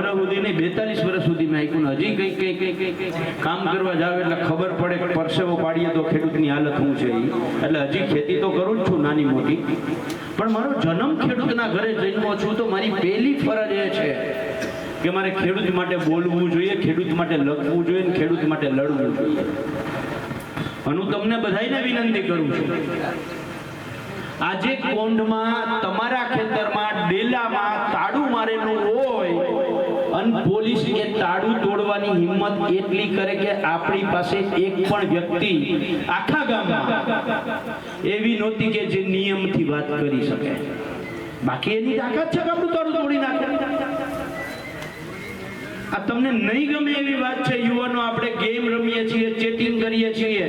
વર્ષ સુધી નહીં 42 વર્ષ સુધી મેં આપ્યું. હજી કઈ કામ કરવા જાવ એટલે ખબર પડે કે પરસેવો પાડીએ તો ખેડૂતની હાલત શું છે. એટલે હજી ખેતી તો કરું જ છું નાની મોટી, પણ મારો જન્મ ખેડૂતના ઘરે જન્મો છું તો મારી પહેલી ફરજ એ છે કે મારે ખેડૂત માટે બોલવું જોઈએ, ખેડૂત માટે લખવું જોઈએ, ખેડૂત માટે લડવું જોઈએ. અને હું તમને બધાને વિનંતી કરું છું, આજે કોંઢમાં તમારા ખેતરમાં ડેલામાં તાળું મારેલું હોય અને પોલીસ એ તાળું તોડવાની હિંમત એટલી કરે કે આપણી પાસે એક પણ વ્યક્તિ આખા ગામમાં એવી નહોતી કે જે નિયમથી વાત કરી શકે. બાકી એની તાકાત છે કે આપણું તાળું તોડી નાખે. આ તમને નહીં ગમે એવી વાત છે. યુવાનો આપણે ગેમ રમીએ છીએ, ચેટિંગ કરીએ છીએ,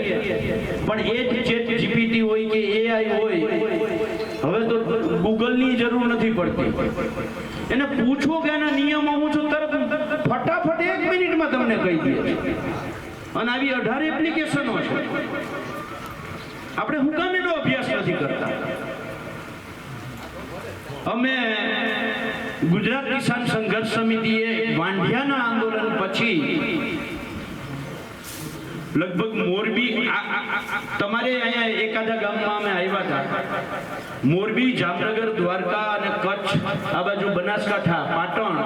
પણ એ જ ચેટ જીપીટી હોય કે એઆઈ હોય, હવે તો ગૂગલની જરૂર નથી પડતી. એને પૂછો કે આના નિયમો હું છું, તરત ફટાફટ 1 મિનિટમાં તમને કહી દે. અને આવી 18 એપ્લિકેશનો છે. આપણે હું કામ એનો અભ્યાસ નથી કરતા? અમે ગુજરાત કિસાન સંઘર્ષ સમિતિએ વાંઢિયાના આંદોલન પછી લગભગ મોરબી, તમારે અહીંયા એકાદા ગામમાં અમે આવ્યા હતા, મોરબી, જામનગર, દ્વારકા અને કચ્છ, આ બાજુ બનાસકાંઠા, પાટણ,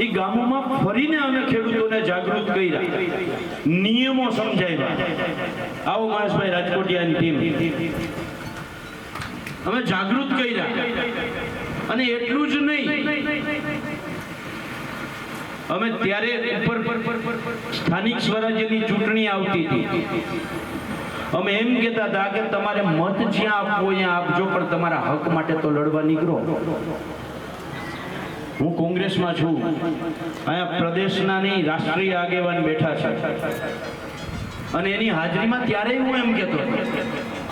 એ ગામોમાં ફરીને અમે ખેડૂતોને જાગૃત કર્યા, નિયમો સમજાવ્યા. આવો મહેશભાઈ રાજકોટિયાની ટીમ, અમે જાગૃત કર્યા. અને એટલું જ નહીં, અમે ત્યારે ઉપર સ્થાનિક સ્વરાજ્યની ચૂંટણી આવતી હતી, અમે એમ કહેતા હતા કે તમારે મત જ્યાં આપવો ત્યાં આપજો, પણ તમારા હક માટે તો લડવા નીકળો. હું કોંગ્રેસમાં છું, અહીંયા પ્રદેશના નહીં રાષ્ટ્રીય આગેવાન બેઠા છે, અને એની હાજરીમાં ત્યારે હું એમ કહેતો હતો,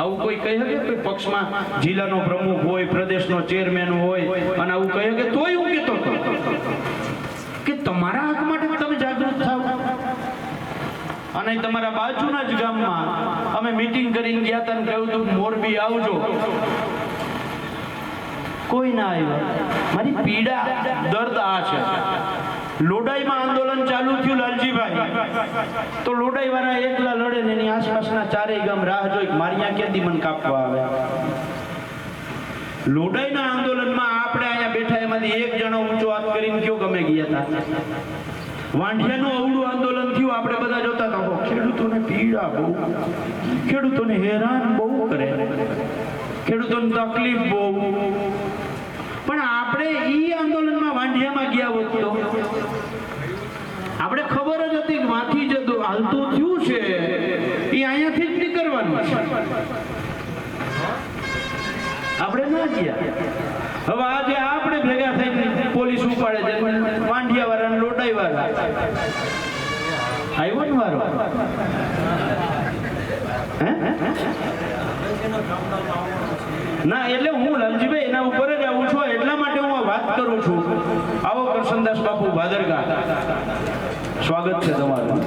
આવું કોઈ કહે કે પક્ષમાં જિલ્લાનો પ્રમુખ હોય, પ્રદેશનો ચેરમેન હોય, અને આવું કહે કે તોય હું કહેતો હતો કે તમારા હક માટે તમે જાગૃત થાવ. અને તમારા બાજુના જ ગામમાં અમે મીટિંગ કરીને ગયા હતા, કહ્યું હતું મોરબી આવજો, કોઈ ના આવ્યા. મારી પીડા, દર્દ આ છે. લોડાઈમાં આંદોલન ચાલુ થયું લાલજીભાઈ, તો લોડાઈ વાળા એકલા લડે ને એની આસપાસના ચારેય ગામ રાહ જોઈ મારિયા ક્યાંથી મને કાપવા આવે. લોડાઈના આંદોલનમાં આપણે અહીંયા બેઠા એમાંથી એક જણો ઊંચો હાથ કરીને કયો ગમે ગયા હતા. વાંઢિયાનું અવળું આંદોલન થયું, આપણે બધા જોતા હતા, ખેડૂતોને પીડા બહુ, ખેડૂતોને હેરાન બહુ કરે, ખેડૂતોને તકલીફ બહુ. પણ આપણે ઈ આંદોલનમાં વાંઢિયામાં ગયા હોત તો આપણે ખબર જ હતી કે માંથી જતું હાલતું થયું છે, એ અહીંયાથી જ નીકળવાનું છે. આપણે ના ગયા. હવે આજે આપણે ભેગા થઈને પોલીસ ઉપાડે છે, વાંઢિયા વાળા, લોટાઈ વાળા. આવ્યો ને વારો? ના, એટલે હું લાલજીભાઈ એના ઉપર જ આવું છું, એટલા માટે હું વાત કરું છું. આવો કરશનદાસ બાપુ ભાદરકા, સ્વાગત છે તમારું.